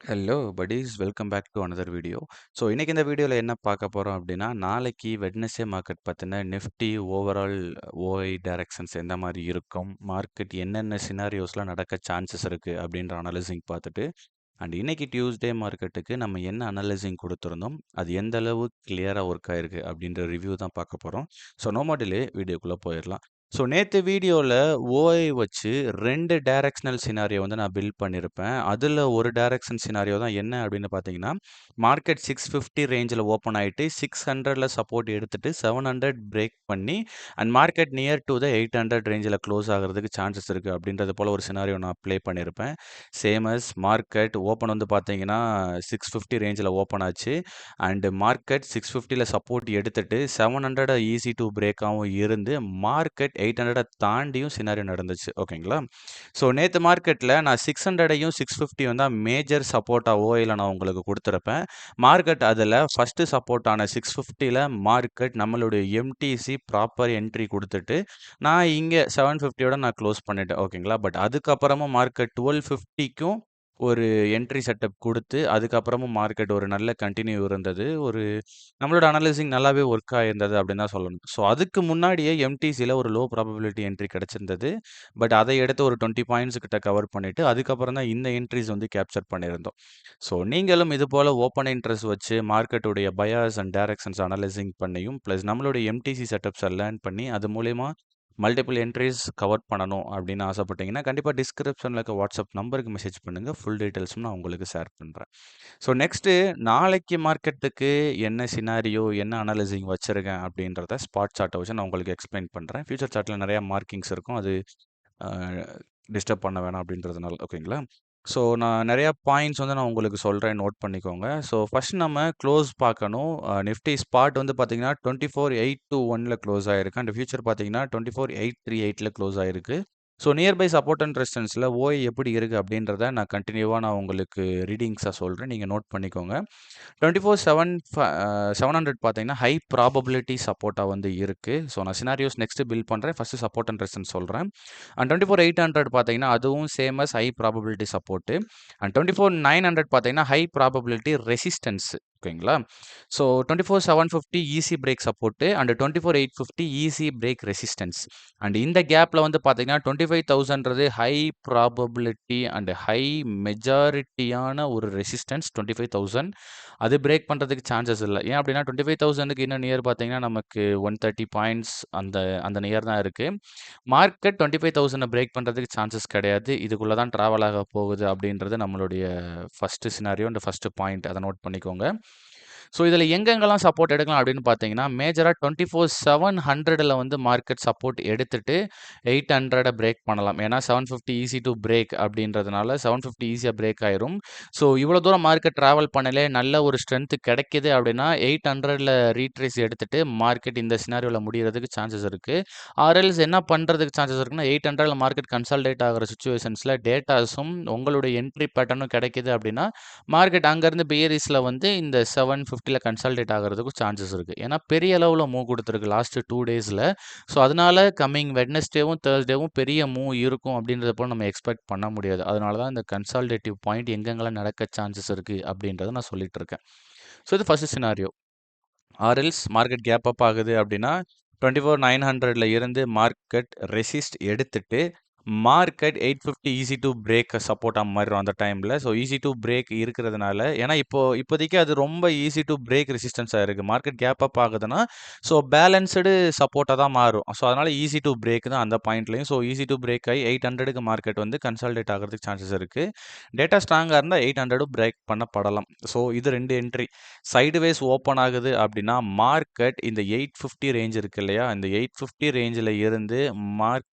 Hello buddies, welcome back to another video. So இன்னைக்கு இந்த வீடியோவில் என்ன பார்க்க போகிறோம் அப்படின்னா, நாளைக்கு வெட்னஸ்டே மார்க்கெட் பற்றின நிஃப்டி ஓவரால் ஓஐ டைரக்ஷன்ஸ் எந்த மாதிரி இருக்கும், மார்க்கெட் என்னென்ன சினாரியோஸ்லாம் நடக்க சான்சஸ் இருக்குது அப்படின்ற அனலைசிங் பார்த்துட்டு, அண்ட் இன்னைக்கு டியூஸ்டே மார்க்கெட்டுக்கு நம்ம என்ன அனலைசிங் கொடுத்துருந்தோம், அது எந்த அளவு கிளியராக ஒர்க் ஆயிருக்கு அப்படின்ற ரிவ்யூ தான் பார்க்க போகிறோம். ஸோ நோ மோர் டிலே, வீடியோக்குள்ளே போயிடலாம். ஸோ நேற்று வீடியோவில் ஓஐ வச்சு 2 டைரக்ஷனல் சினாரியோ வந்து நான் பில்ட் பண்ணியிருப்பேன். அதில் ஒரு டைரக்ஷன் சினாரியோ தான் என்ன அப்படின்னு பார்த்தீங்கன்னா, மார்க்கெட் 650 ரேஞ்சில் ஓப்பன் ஆகிட்டு 600ல் சப்போர்ட் எடுத்துட்டு 700 பிரேக் பண்ணி and market near to the 800 ரேஞ்சில் க்ளோஸ் ஆகிறதுக்கு சான்சஸ் இருக்குது அப்படின்றது போல் ஒரு சினாரியோ நான் ப்ளே பண்ணியிருப்பேன். சேமஸ் மார்க்கெட் ஓப்பன் வந்து பார்த்தீங்கன்னா 650 ரேஞ்சில் ஓப்பன் ஆச்சு அண்டு மார்க்கெட் 650ல் சப்போர்ட் எடுத்துட்டு 700 ஈஸி டு பிரேக்காகவும் இருந்து மார்க்கெட் 800 தாண்டியும் சினாரியோ நடந்துச்சு. ஓகேங்களா? ஸோ நேற்று மார்க்கெட்டில் நான் 600ஐயும் 650 தான் மேஜர் சப்போர்ட்டாக ஓஐயில் நான் உங்களுக்கு கொடுத்துருப்பேன். மார்க்கெட் அதில் ஃபஸ்ட்டு சப்போர்ட்டான 650ல் மார்க்கெட் நம்மளுடைய எம்டிசி ப்ராப்பர் என்ட்ரி கொடுத்துட்டு நான் இங்கே 750யோட நான் க்ளோஸ் பண்ணிட்டேன். ஓகேங்களா? பட் அதுக்கப்புறமா மார்க்கெட் 1250க்கும் ஒரு என்ட்ரி செட்டப் கொடுத்து அதுக்கப்புறமும் மார்க்கெட் ஒரு நல்ல கண்டினியூ இருந்தது. ஒரு நம்மளோட அனலைசிங் நல்லாவே ஒர்க் ஆயிருந்தது அப்படின்னு தான் சொல்லணும். ஸோ அதுக்கு முன்னாடியே எம்டிசியில் ஒரு லோ ப்ராபபிலிட்டி என்ட்ரி கிடச்சிருந்தது. பட் அதை எடுத்து ஒரு 20 பாயிண்ட்ஸ் கிட்ட கவர் பண்ணிவிட்டு அதுக்கப்புறம் தான் இந்த என்ட்ரிஸ் வந்து கேப்சர் பண்ணியிருந்தோம். ஸோ நீங்களும் இது போல் ஓப்பன் இன்ட்ரெஸ்ட் வச்சு மார்க்கெட்டுடைய பயாஸ் அண்ட் டைரக்ஷன்ஸ் அனலைசிங் பண்ணியும் ப்ளஸ் நம்மளுடைய எம்டிசி செட்டப்ஸை லேர்ன் பண்ணி அது மூலயமா மல்டிபிள் என்ட்ரிஸ் கவர் பண்ணணும் அப்படின்னு ஆசைப்பட்டீங்கன்னா கண்டிப்பாக டிஸ்கிரிப்ஷனில் இருக்க வாட்ஸ்அப் நம்பருக்கு மெசேஜ் பண்ணுங்கள். ஃபுல் டீட்டெயில்ஸும் நான் உங்களுக்கு ஷேர் பண்ணுறேன். ஸோ நெக்ஸ்ட்டு நாளைக்கு மார்க்கெட்டுக்கு என்ன சினாரியோ, என்ன அனலைசிங் வச்சுருக்கேன் அப்படின்றத ஸ்பாட் சார்ட்டை வச்சு நான் உங்களுக்கு எக்ஸ்பிளைன் பண்ணுறேன். ஃபியூச்சர் சார்ட்டில் நிறையா மார்க்கிங்ஸ் இருக்கும். அது டிஸ்டர்ப் பண்ண வேணாம் அப்படின்றதுனால. ஓகேங்களா? ஸோ நான் நிறையா பாயிண்ட்ஸ் வந்து நான் உங்களுக்கு சொல்கிறேன், நோட் பண்ணிக்கோங்க. ஸோ ஃபர்ஸ்ட் நம்ம க்ளோஸ் பார்க்கணும். நிஃப்டி ஸ்பாட் வந்து பார்த்தீங்கன்னா 24,821ல் க்ளோஸ் ஆயிருக்கு. அண்ட் ஃபியூச்சர் பார்த்தீங்கன்னா 24,838ல் க்ளோஸ் ஆயிருக்கு. ஸோ நியர்பை சப்போர்ட் அண்ட் ரெசிஸ்டன்ஸில் ஓஐ எப்படி இருக்குது அப்படின்றத நான் கண்டினியூவாக நான் உங்களுக்கு ரீடிங்ஸாக சொல்கிறேன். நீங்கள் நோட் பண்ணிக்கோங்க. 700 பார்த்தீங்கன்னா ஹை ப்ராபபிலிட்டி சப்போர்ட்டாக வந்து இருக்குது. ஸோ நான் சினாரியோஸ் நெக்ஸ்ட்டு பில்ட் பண்ணுறேன். ஃபஸ்ட்டு சப்போர்ட் அண்ட் ரெசிஸ்டன்ஸ் சொல்கிறேன். அண்ட் 24,800 பார்த்தீங்கன்னா அதுவும் same as high probability support. And 24,900 பார்த்தீங்கன்னா ஹை ப்ராபபிலிட்டி ரெசிஸ்டன்ஸ். ஓகேங்களா? So 24,750 easy break support and 24,850 easy break resistance. And இந்த கேப்பில் வந்து பார்த்தீங்கன்னா 25,000ன்றது ஹை ப்ராபபிலிட்டி அண்ட் ஹை மெஜாரிட்டியான ஒரு ரெசிஸ்டன்ஸ் 25,000. அது பிரேக் பண்ணுறதுக்கு சான்சஸ் இல்லை. ஏன் அப்படின்னா 25,000க்கு இன்னும் நியர் பார்த்தீங்கன்னா நமக்கு 130 பாயிண்ட்ஸ் அந்த அந்த நியர் தான் இருக்குது. மார்க்கெட் 25,000 பிரேக் பண்ணுறதுக்கு சான்சஸ் கிடையாது. இதுக்குள்ளே தான் ட்ராவல் ஆக போகுது அப்படின்றது நம்மளுடைய first scenario and first point. அதை நோட் பண்ணிக்கோங்க. ஸோ இதில் எங்கெங்கெல்லாம் சப்போர்ட் எடுக்கலாம் அப்படின்னு பார்த்தீங்கன்னா மேஜராக 24,700ல் வந்து மார்க்கெட் சப்போர்ட் எடுத்துட்டு 800 பிரேக் பண்ணலாம். ஏன்னா 750 ஈஸி டு பிரேக் அப்படின்றதுனால 750 ஈஸியாக பிரேக் ஆயிரும். ஸோ இவ்வளோ தூரம் மார்க்கெட் ட்ராவல் பண்ணலே நல்ல ஒரு ஸ்ட்ரென்த் கிடைக்குது அப்படின்னா 800ல் ரீட்ரேஸ் எடுத்துட்டு மார்க்கெட் இந்த சினாரியோவில் முடிகிறதுக்கு சான்சஸ் இருக்குது. ஆர்எல்ஸ் என்ன பண்ணுறதுக்கு சான்சஸ் இருக்குன்னா 800ல் மார்க்கெட் கன்சால்டேட் ஆகிற சுச்சுவேஷன்ஸில் டேட்டாஸும் உங்களுடைய என்ட்ரி பேட்டர்னும் கிடைக்குது அப்படின்னா மார்க்கெட் அங்கேருந்து பியரிஸில் வந்து இந்த 750ல் கன்சால்டேட் ஆகிறதுக்கும் சான்சஸ் இருக்குது. ஏன்னா பெரிய அளவில் மூவ் கொடுத்துருக்கு லாஸ்ட்டு 2 டேஸில். ஸோ அதனால கம்மிங் வெட்னஸ்டேவும் தேர்ஸ்டேவும் பெரிய மூவ் இருக்கும் அப்படின்றத போல் நம்ம எக்ஸ்பெக்ட் பண்ண முடியாது. அதனால தான் இந்த கன்சால்டேட்டிவ் பாயிண்ட் எங்கெங்கெல்லாம் நடக்க சான்சஸ் இருக்குது அப்படின்றத நான் சொல்லிட்டு இருக்கேன். ஸோ இது first scenario. Or else market gap up ஆகுது அப்படின்னா 24,900ல் இருந்து மார்க்கெட் ரெசிஸ்ட் எடுத்துட்டு மார்க்கெட் 850 ஈஸி டு பிரேக் சப்போர்ட்டாக மாறிடும் அந்த டைமில். ஸோ ஈஸி டு பிரேக் இருக்கிறதுனால ஏன்னா இப்போதைக்கு அது ரொம்ப ஈஸி டு பிரேக் ரெசிஸ்டன்ஸாக இருக்குது. மார்க்கெட் கேப் அப் ஆகுதுன்னா ஸோ பேலன்ஸ்டு சப்போர்ட்டாக தான் மாறும். ஸோ அதனால் ஈஸி டு பிரேக் தான் அந்த பாயிண்ட்லையும். ஸோ ஈஸி டு பிரேக் ஆகி 800க்கு மார்க்கெட் வந்து கன்சால்டேட் ஆகிறதுக்கு சான்சஸ் இருக்குது. டேட்டா ஸ்ட்ராங்காக இருந்தால் 800 பிரேக் பண்ணப்படலாம். ஸோ இது 2 என்ட்ரி. சைடுவேஸ் ஓப்பன் ஆகுது அப்படின்னா மார்க்கெட் இந்த 850 ரேஞ்ச் இருக்கு இல்லையா, இந்த 850 ரேஞ்சில் இருந்து மார்க்கெட்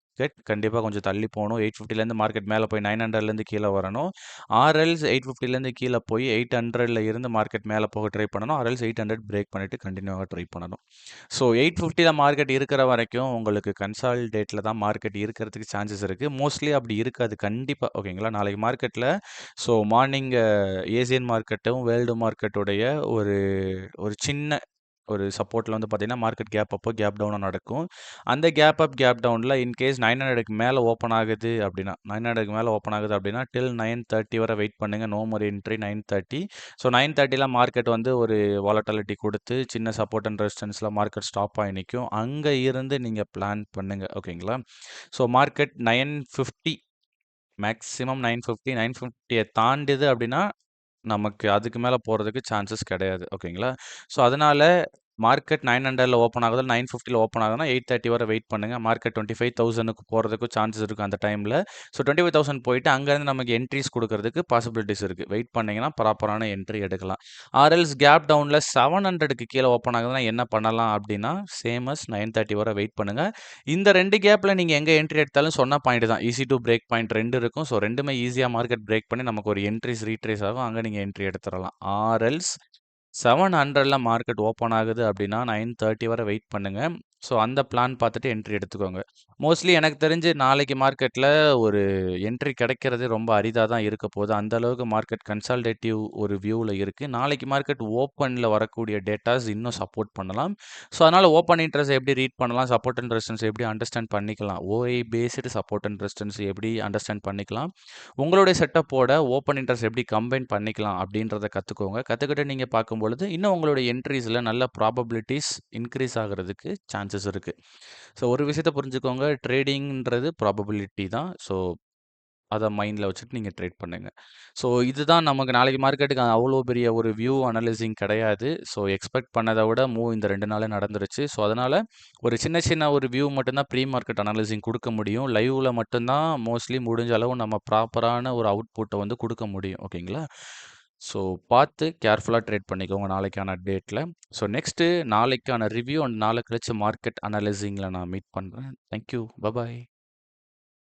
கண்டிப்பாக கொஞ்சம் தள்ளி போகணும். 850லேருந்து மார்க்கெட் மேலே போய் 900லேருந்து கீழே வரணும். ஆர்எல்ஸ் 850லேருந்து கீழே போய் 800ல் இருந்து மார்க்கெட் மேலே போக ட்ரை பண்ணணும். ஆர்எல்ஸ் 800 பிரேக் பண்ணிவிட்டு கண்டினியூவாக ட்ரை பண்ணணும். ஸோ 850ல் மார்க்கெட் இருக்கிற வரைக்கும் உங்களுக்கு கன்சால்டேட்டில் தான் மார்க்கெட் இருக்கிறதுக்கு சான்சஸ் இருக்குது. மோஸ்ட்லி அப்படி இருக்காது கண்டிப்பாக. ஓகேங்களா? நாளைக்கு மார்க்கெட்டில் ஸோ மார்னிங் ஏசியன் மார்க்கெட்டும் வேர்ல்டு மார்க்கெட்டுடைய ஒரு ஒரு சின்ன ஒரு சப்போர்ட்ல வந்து பார்த்தீங்கன்னா, மார்க்கெட் கேப் அப்போ, கேப் டவுனா நடக்கும். அந்த கேப் அப், கேப் டவுன்ல இன்கேஸ் 900க்கு மேல ஓப்பன் ஆகுது அப்படின்னா, 900க்கு மேல ஓப்பன் ஆகுது அப்படின்னா, டில் 9:30 வரை வெயிட் பண்ணுங்க. No more entry 9:30. ஸோ 9:30ல மார்க்கெட் வந்து ஒரு வாலட்டிலிட்டி குடுத்து, சின்ன சப்போர்ட் அண்ட் ரெசிஸ்டன்ஸ்ல மார்க்கெட் ஸ்டாப் ஆயி நிக்கும். அங்க இருந்து நீங்க பிளான் பண்ணுங்க. ஓகேங்களா? ஸோ மார்க்கெட் 9:50 மேக்ஸிமம் 9:50 9:50ய தாண்டுது அப்படின்னா, நமக்கு அதுக்கு மேல போறதுக்கு சான்சஸ் கிடையாது. ஓகேங்களா? ஸோ அதனால மார்க்கெட் 900ல ஓப்பன் ஆகுது, 9:50ல ஓப்பன் ஆகுதுன்னா 8:30 வரை வெயிட் பண்ணுங்க. மார்க்கெட் 25,000க்கு போறதுக்கும் சான்சஸ் இருக்கு அந்த டைம்ல. ஸோ 25,000 போயிட்டு அங்கருந்து நமக்கு என்ட்ரீஸ் குடுக்கறதுக்கு பாசிபிலிட்டீஸ் இருக்கு. வெயிட் பண்ணீங்கன்னா ப்ராப்பரான என்ட்ரி எடுக்கலாம். ஆர் எல்ஸ் கேப் டவுன்ல 700க்கு கீழ ஓப்பன் ஆகுதுன்னா என்ன பண்ணலாம் அப்படின்னா, சேம் அஸ் 9:30 வரை வெயிட் பண்ணுங்க. இந்த 2 கேப்ல நீங்க எங்க என்ட்ரி எடுத்தாலும் சொன்ன பாயிண்ட் தான். ஈஸி டூ பிரேக் பாயிண்ட் 2 இருக்கும். ஸோ 2மே ஈஸியா மார்க்கெட் பிரேக் பண்ணி நமக்கு ஒரு என்ட்ரீஸ், ரீட்ரேஸ் ஆகும். அங்க நீங்க என்ட்ரி எடுத்துறலாம். ஆர் எல்ஸ் 700ல மார்க்கெட் ஓப்பன் ஆகுது அப்படின்னா 9:30 வரை வெயிட் பண்ணுங்க. ஸோ அந்த பிளான் பார்த்துட்டு என்ட்ரி எடுத்துக்கோங்க. மோஸ்ட்லி எனக்கு தெரிஞ்சு நாளைக்கு மார்க்கெட்ல ஒரு என்ட்ரி கிடைக்கிறது ரொம்ப அரிதா தான் இருக்க போகுது. அந்த அளவுக்கு மார்க்கெட் கன்சால்டேட்டிவ் ஒரு வியூல இருக்கு. நாளைக்கு மார்க்கெட் ஓப்பன்ல வரக்கூடிய டேட்டாஸ் இன்னும் சப்போர்ட் பண்ணலாம். ஸோ அதனால ஓப்பன் இன்ட்ரெஸ்ட் எப்படி ரீட் பண்ணலாம், சப்போர்ட் அண்ட் ரெசிஸ்டன்ஸ் எப்படி அண்டர்ஸ்டாண்ட் பண்ணிக்கலாம், ஓஐ பேஸ்டு சப்போர்ட் அண்ட் ரெசிஸ்டன்ஸ் எப்படி அண்டர்ஸ்டாண்ட் பண்ணிக்கலாம், உங்களுடைய செட்டப்போட ஓப்பன் இன்ட்ரெஸ்ட் எப்படி கம்பைன் பண்ணிக்கலாம் அப்படின்றத கத்துக்கோங்க. கத்துக்கிட்டு நீங்க பார்க்கும்பொழுது, இன்னும் உங்களுடைய என்ட்ரீஸ்ல நல்ல ப்ராபபிலிட்டீஸ் இன்கிரீஸ் ஆகுறதுக்கு சான்சஸ் இருக்கு. ஸோ ஒரு விஷயத்த புரிஞ்சுக்கோங்க, ட்ரேடிங்ன்றது ப்ராபபிலிட்டி தான். ஸோ அத மைண்ட்ல வச்சுட்டு நீங்க ட்ரேட் பண்ணுங்க. ஸோ இதுதான் நமக்கு நாளைக்கு மார்க்கெட்டுக்கு அவ்வளோ பெரிய ஒரு வியூ அனலைசிங் கிடையாது. ஸோ எக்ஸ்பெக்ட் பண்ணத விட மூவ் இந்த 2 நாள்ல நடந்துருச்சு. ஸோ அதனால ஒரு சின்ன சின்ன ஒரு வியூ மட்டும் தான் ப்ரீ மார்க்கெட் அனலைசிங் குடுக்க முடியும். லைவ்ல மட்டும் தான் மோஸ்ட்லி முடிஞ்ச அளவு நம்ம ப்ராப்பரான ஒரு அவுட்புட்ட வந்து குடுக்க முடியும். ஓகேங்களா? ஸோ பார்த்து கேர்ஃபுல்லா ட்ரேட் பண்ணிக்கோங்க நாளைக்கான டேட்ல. ஸோ நெக்ஸ்ட்டு நாளைக்கான ரிவ்யூ அண்ட் நாளை கழிச்சு மார்க்கெட் அனலைசிங்ல நான் மீட் பண்றேன். Thank you. பாய்.